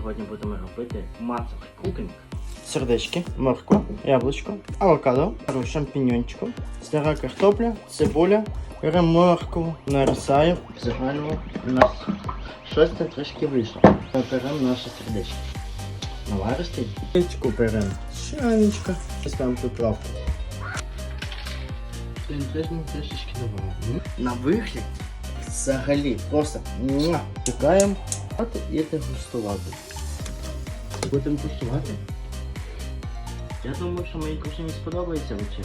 Сьогодні будемо робити масовий кукінг. Сердечки, морква, яблучко, авокадо, пару шампіньончиків, стара картопля, цибуля, беремо моркву, нарізаємо. В загальному у нас щось це трошки вийшло. Ми беремо наше сердечко. Наваристий. Яйцьку беремо, щанечко, ставимо приправку. Інтересно трішечки добавимо. На вигляд взагалі просто чекаємо і дегустувати. Будемо куштувати. Я думаю, що моїй кухні сподобається вечір.